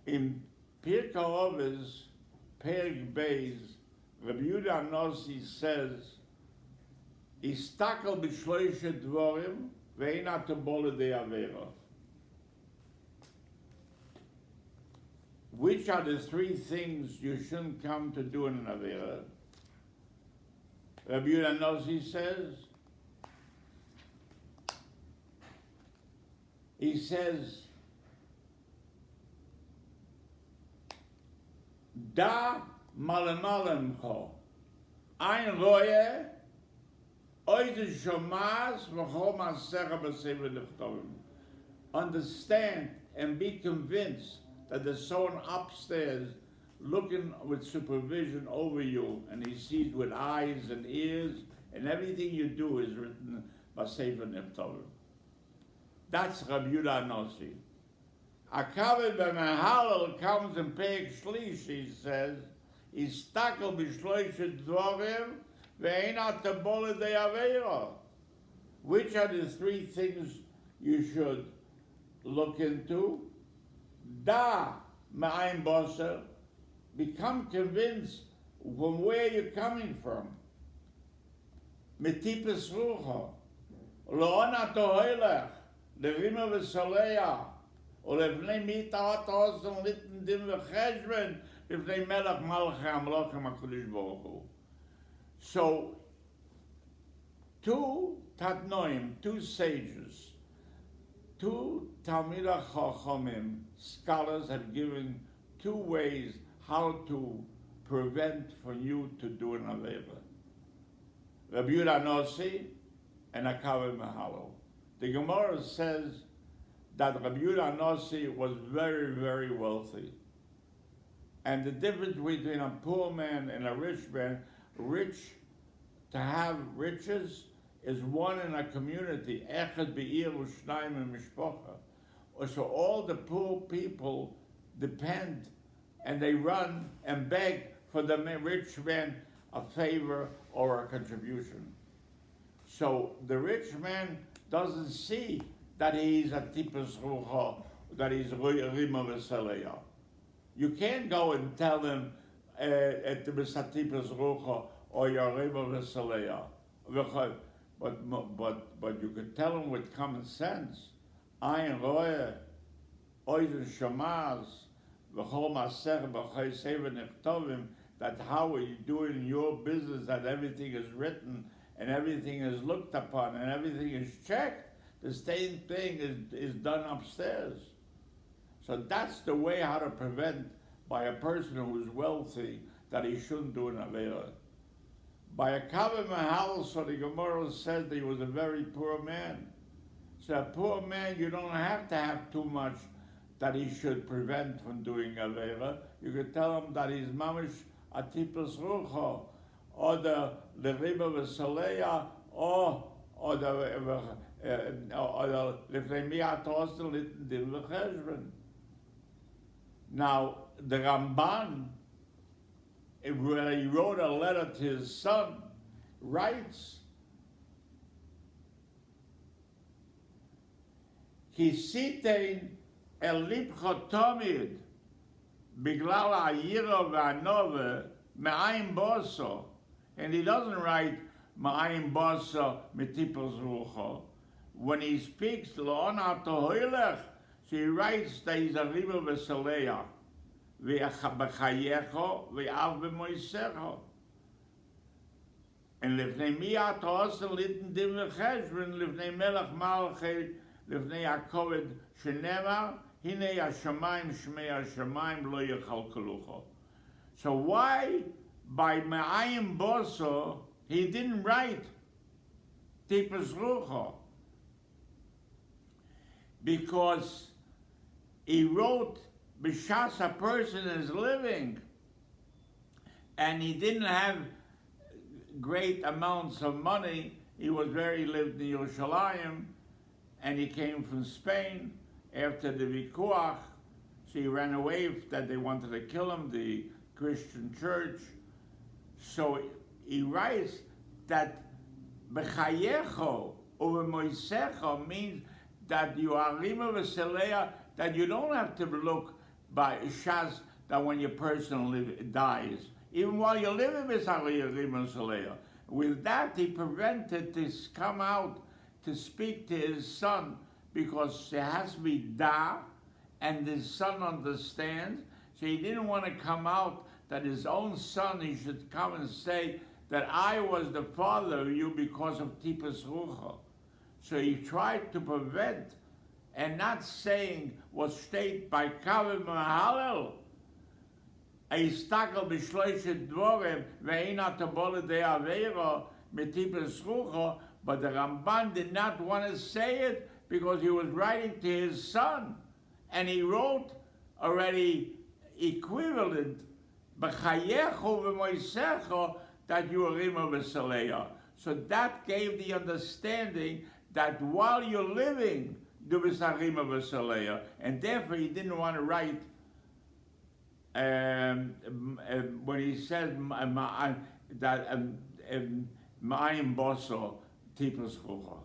In Pirkei Avos, Perek Beis, Rabbi Yehuda Nossi says, "Istakel b'shloishe dvorim ve'ein atobole de avera." Which are the three things you shouldn't come to do in an avera? Rabbi Yehuda Nossi says, Da malemalim ko, ein roye, oide shomas v'chol masecha b'sefer nechtovim. Understand and be convinced that there's someone upstairs looking with supervision over you, and he sees with eyes and ears, and everything you do is written by Sefer Nechtovim. That's Rabbi Yehuda Nossi. Akaved b'mehalel comes in Perek Shlish, he says, "Istakel b'shloishe dvorim ve'ein atobole de avera." Which are the three things you should look into? Da ma'ayin boser, become convinced from where you're coming from. Metipes rucha, lo'ona tohelech, levima v'soleya, ולבני מיתה תעשו ליתן דין וחשבון לפני מלך מלכי המלוכים הקדוש ברוך הוא. So, two Tatnoim, two sages, two Talmidei Chachamim, scholars have given two ways how to prevent for you to do an Avera. Rabbi Yehuda Nossi and Akaved Mahalo. The Gemara says that Rabbi Yehuda Nossi was very, very wealthy. And the difference between a poor man and a rich man, to have riches is one in a community, echad be'ir u'shnayim mishpacha. So all the poor people depend and they run and beg for the rich man a favor or a contribution. So the rich man doesn't see that he's a tipus rucha, that he's rima v'saleya. You can't go and tell him at the tipus rucha or your rima v'saleya. But you can tell him with common sense. Ayin roeh, oizen shamaz, v'chol masech b'chay sefer nechtovim, that how are you doing in your business, that everything is written and everything is looked upon and everything is checked. The same thing is done upstairs. So that's the way how to prevent by a person who is wealthy that he shouldn't do an Avera. By a Akaved Mahal, so the Gemara says that he was a very poor man. So a poor man, you don't have to have too much that he should prevent from doing Avera. You could tell him that he's mamish atipus rucha, or the riba v'saleya, or the now, the Ramban, when he wrote a letter to his son, writes, Ki sitein el libcha tomid biglal ha'yira v'anove me'ayin boso. And he doesn't write Ma'ayin Basa Mitipos Rucha. When he speaks, Lo'ona Tohoilech, so he writes that he's a Riba V'Saleya, V'Chayecho, V'Av B'Moisecho. And Lifnei Miyat Osen Litten Dim V'Cheshbon, Lifnei Melech Malchei, Lifnei Yakoved Shenema, Hine Yashamayim Shmei Yashamayim Lo Yechal Kalucho. So why, by Ma'ayin Basa, he didn't write Tipus Rucha? Because he wrote B'shas a person is living, and he didn't have great amounts of money. He lived in Yerushalayim, and he came from Spain after the Vikuach, so he ran away that they wanted to kill him, the Christian church. So he writes that B'chayecho over Moisecho means that you are Rima V'Seleya, that you don't have to look by Shas that when your person dies, even while you're living with that he prevented this come out to speak to his son because it has to be da, and his son understands. So he didn't want to come out that his own son, he should come and say that I was the father of you because of Tipas Rucha. So he tried to prevent, and not saying what state by Kavim Mahalel, Eistakel b'shloishet dvorim ve'ina tabole de avera mitipes rucha, but the Ramban did not want to say it because he was writing to his son, and he wrote already equivalent b'chayecho v'moisecho that you are ima v'saleya. So that gave the understanding that while you're living, du bist arima v'saleya, and therefore he didn't want to write when he said that ma'ayim boso tipus rucha.